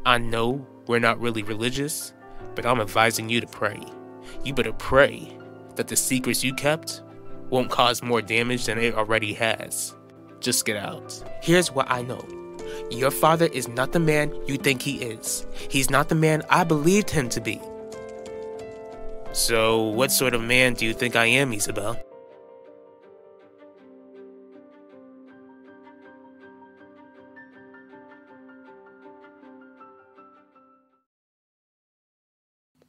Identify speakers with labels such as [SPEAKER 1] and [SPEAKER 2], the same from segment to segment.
[SPEAKER 1] I know we're not really religious, but I'm advising you to pray. You better pray that the secrets you kept won't cause more damage than it already has. Just get out. Here's what I know. Your father is not the man you think he is. He's not the man I believed him to be. So, what sort of man do you think I am, Isabel?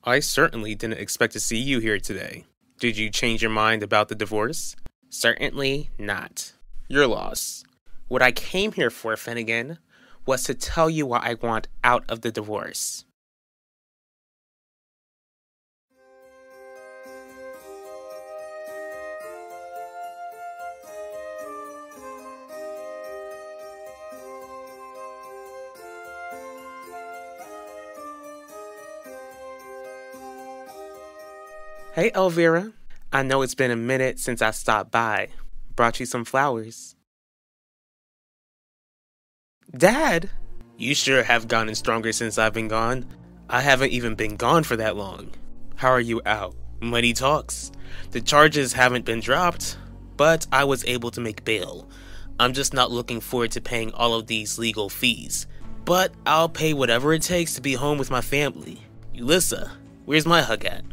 [SPEAKER 1] I certainly didn't expect to see you here today. Did you change your mind about the divorce? Certainly not. Your loss. What I came here for, Finnegan, was to tell you what I want out of the divorce. Hey, Elvira. I know it's been a minute since I stopped by. Brought you some flowers. Dad! You sure have gotten stronger since I've been gone. I haven't even been gone for that long. How are you out? Money talks. The charges haven't been dropped, but I was able to make bail. I'm just not looking forward to paying all of these legal fees. But I'll pay whatever it takes to be home with my family. Ulissa, where's my hug at?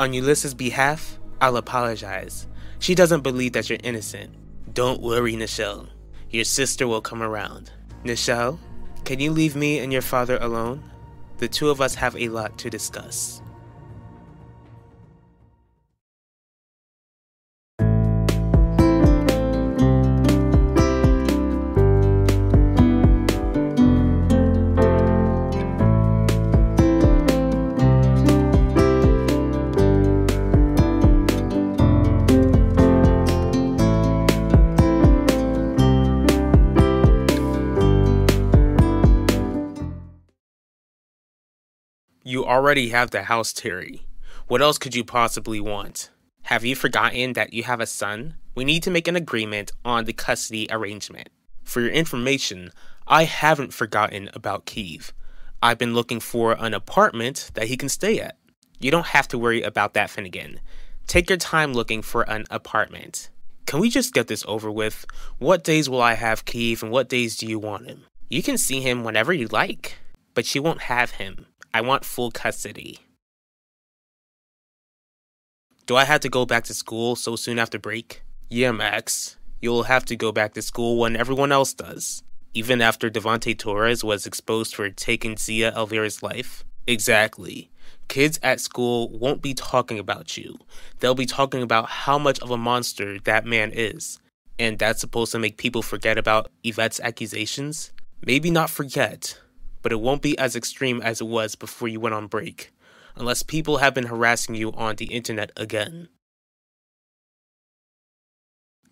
[SPEAKER 1] On Ulissa's behalf, I'll apologize. She doesn't believe that you're innocent. Don't worry, Nichelle. Your sister will come around. Nichelle, can you leave me and your father alone? The two of us have a lot to discuss. You already have the house, Terry. What else could you possibly want? Have you forgotten that you have a son? We need to make an agreement on the custody arrangement. For your information, I haven't forgotten about Keith. I've been looking for an apartment that he can stay at. You don't have to worry about that, Finnegan. Take your time looking for an apartment. Can we just get this over with? What days will I have Keith and what days do you want him? You can see him whenever you like, but you won't have him. I want full custody. Do I have to go back to school so soon after break? Yeah, Max. You'll have to go back to school when everyone else does. Even after Devontae Torres was exposed for taking Zia Elvira's life? Exactly. Kids at school won't be talking about you. They'll be talking about how much of a monster that man is. And that's supposed to make people forget about Yvette's accusations? Maybe not forget, but it won't be as extreme as it was before you went on break, unless people have been harassing you on the internet again.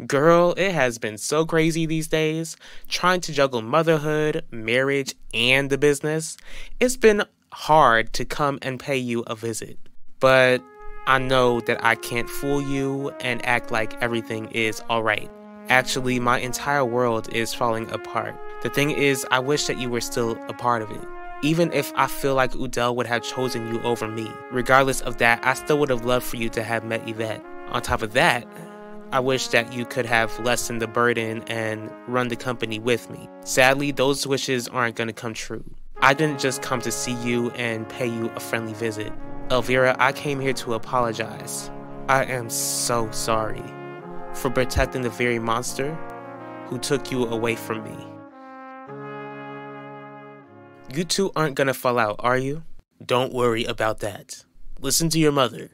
[SPEAKER 1] Girl, it has been so crazy these days, trying to juggle motherhood, marriage, and the business. It's been hard to come and pay you a visit, but I know that I can't fool you and act like everything is alright. Actually, my entire world is falling apart. The thing is, I wish that you were still a part of it. Even if I feel like Udell would have chosen you over me. Regardless of that, I still would have loved for you to have met Yvette. On top of that, I wish that you could have lessened the burden and run the company with me. Sadly, those wishes aren't going to come true. I didn't just come to see you and pay you a friendly visit. Elvira, I came here to apologize. I am so sorry for protecting the very monster who took you away from me. You two aren't gonna fall out, are you? Don't worry about that. Listen to your mother.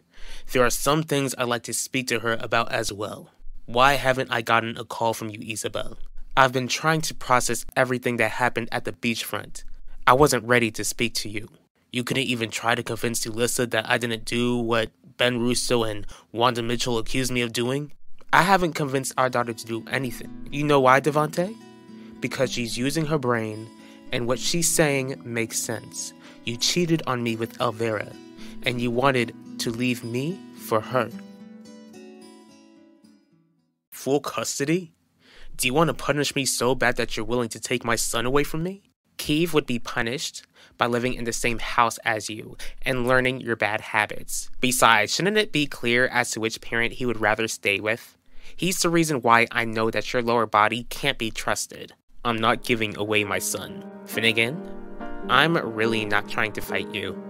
[SPEAKER 1] There are some things I'd like to speak to her about as well. Why haven't I gotten a call from you, Isabel? I've been trying to process everything that happened at the beachfront. I wasn't ready to speak to you. You couldn't even try to convince Ulissa that I didn't do what Ben Russo and Wanda Mitchell accused me of doing? I haven't convinced our daughter to do anything. You know why, Devontae? Because she's using her brain, and what she's saying makes sense. You cheated on me with Elvira, and you wanted to leave me for her. Full custody? Do you want to punish me so bad that you're willing to take my son away from me? Keith would be punished by living in the same house as you and learning your bad habits. Besides, shouldn't it be clear as to which parent he would rather stay with? He's the reason why I know that your lower body can't be trusted. I'm not giving away my son. Finnegan, I'm really not trying to fight you.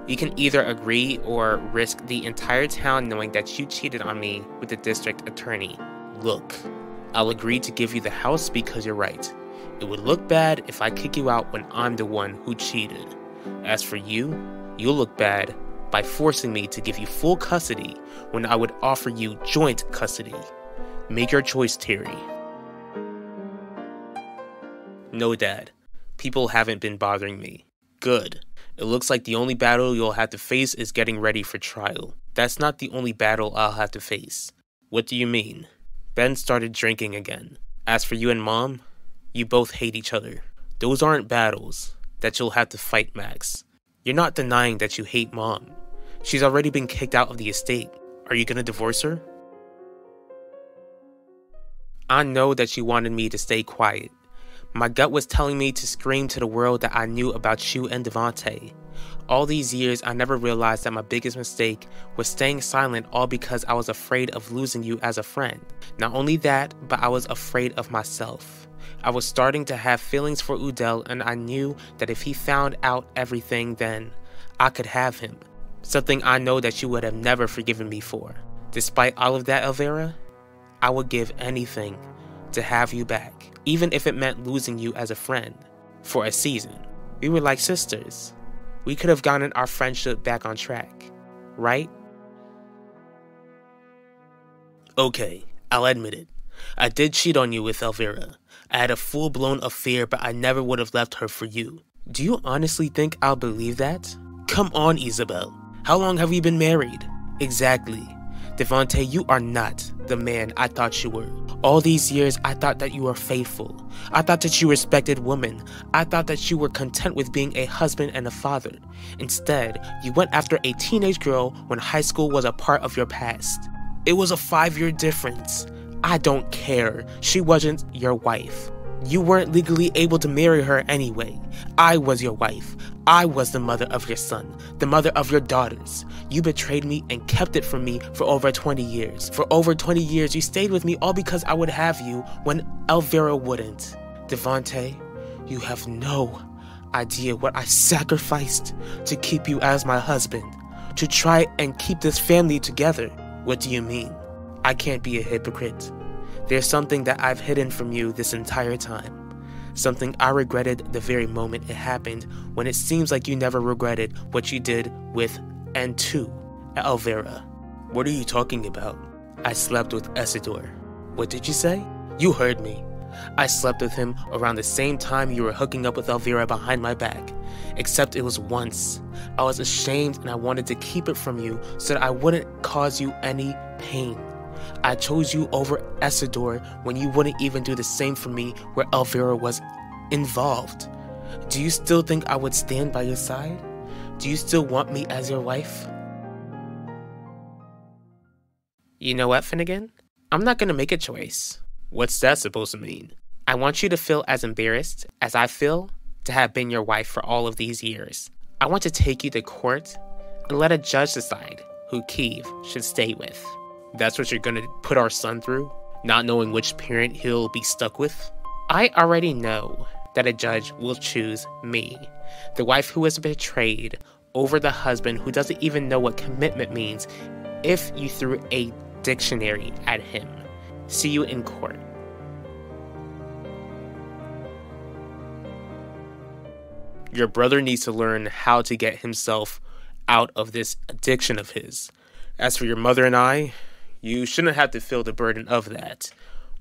[SPEAKER 1] You can either agree or risk the entire town knowing that you cheated on me with the district attorney. Look, I'll agree to give you the house because you're right. It would look bad if I kick you out when I'm the one who cheated. As for you, you'll look bad by forcing me to give you full custody when I would offer you joint custody. Make your choice, Terry. No, Dad. People haven't been bothering me. Good. It looks like the only battle you'll have to face is getting ready for trial. That's not the only battle I'll have to face. What do you mean? Ben started drinking again. As for you and Mom, you both hate each other. Those aren't battles that you'll have to fight, Max. You're not denying that you hate Mom. She's already been kicked out of the estate. Are you gonna divorce her? I know that you wanted me to stay quiet. My gut was telling me to scream to the world that I knew about you and Devontae. All these years, I never realized that my biggest mistake was staying silent, all because I was afraid of losing you as a friend. Not only that, but I was afraid of myself. I was starting to have feelings for Udell, and I knew that if he found out everything, then I could have him. Something I know that you would have never forgiven me for. Despite all of that, Elvira, I would give anything to have you back, even if it meant losing you as a friend for a season. We were like sisters. We could have gotten our friendship back on track, right? Okay, I'll admit it. I did cheat on you with Elvira. I had a full-blown affair, but I never would have left her for you. Do you honestly think I'll believe that? Come on, Isabel. How long have we been married? Exactly. Devontae, you are not the man I thought you were. All these years, I thought that you were faithful. I thought that you respected women. I thought that you were content with being a husband and a father. Instead, you went after a teenage girl when high school was a part of your past. It was a 5-year difference. I don't care. She wasn't your wife. You weren't legally able to marry her anyway. I was your wife. I was the mother of your son, the mother of your daughters. You betrayed me and kept it from me for over 20 years. For over 20 years, you stayed with me all because I would have you when Elvira wouldn't. Devontae, you have no idea what I sacrificed to keep you as my husband, to try and keep this family together. What do you mean? I can't be a hypocrite. There's something that I've hidden from you this entire time. Something I regretted the very moment it happened, when it seems like you never regretted what you did with and to Elvira. What are you talking about? I slept with Isidore. What did you say? You heard me. I slept with him around the same time you were hooking up with Elvira behind my back. Except it was once. I was ashamed and I wanted to keep it from you so that I wouldn't cause you any pain. I chose you over Isidore when you wouldn't even do the same for me where Elvira was involved. Do you still think I would stand by your side? Do you still want me as your wife? You know what, Finnegan? I'm not gonna make a choice. What's that supposed to mean? I want you to feel as embarrassed as I feel to have been your wife for all of these years. I want to take you to court and let a judge decide who Keith should stay with. That's what you're gonna put our son through? Not knowing which parent he'll be stuck with? I already know that a judge will choose me, the wife who was betrayed, over the husband who doesn't even know what commitment means if you threw a dictionary at him. See you in court. Your brother needs to learn how to get himself out of this addiction of his. As for your mother and I, you shouldn't have to feel the burden of that.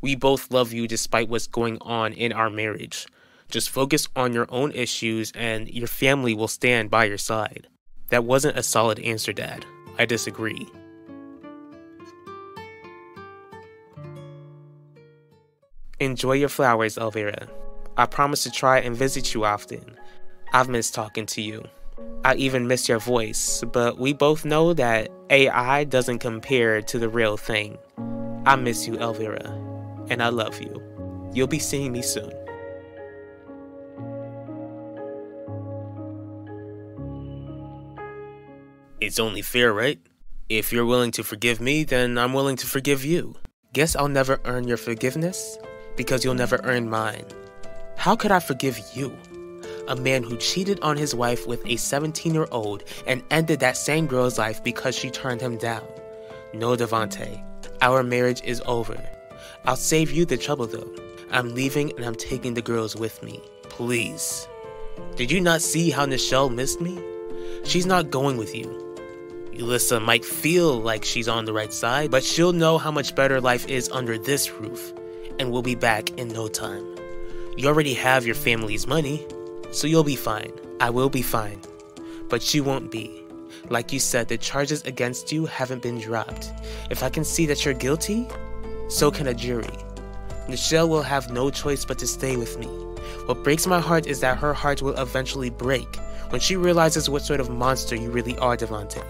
[SPEAKER 1] We both love you despite what's going on in our marriage. Just focus on your own issues and your family will stand by your side. That wasn't a solid answer, Dad. I disagree. Enjoy your flowers, Elvira. I promise to try and visit you often. I've missed talking to you. I even miss your voice, but we both know that AI doesn't compare to the real thing. I miss you, Elvira, and I love you. You'll be seeing me soon. It's only fair, right? If you're willing to forgive me, then I'm willing to forgive you. Guess I'll never earn your forgiveness, because you'll never earn mine. How could I forgive you? A man who cheated on his wife with a 17-year-old and ended that same girl's life because she turned him down. No, Devante, our marriage is over. I'll save you the trouble though. I'm leaving and I'm taking the girls with me. Please. Did you not see how Nichelle missed me? She's not going with you. Yulissa might feel like she's on the right side, but she'll know how much better life is under this roof, and we'll be back in no time. You already have your family's money, so you'll be fine. I will be fine. But you won't be. Like you said, the charges against you haven't been dropped. If I can see that you're guilty, so can a jury. Nichelle will have no choice but to stay with me. What breaks my heart is that her heart will eventually break when she realizes what sort of monster you really are, Devante.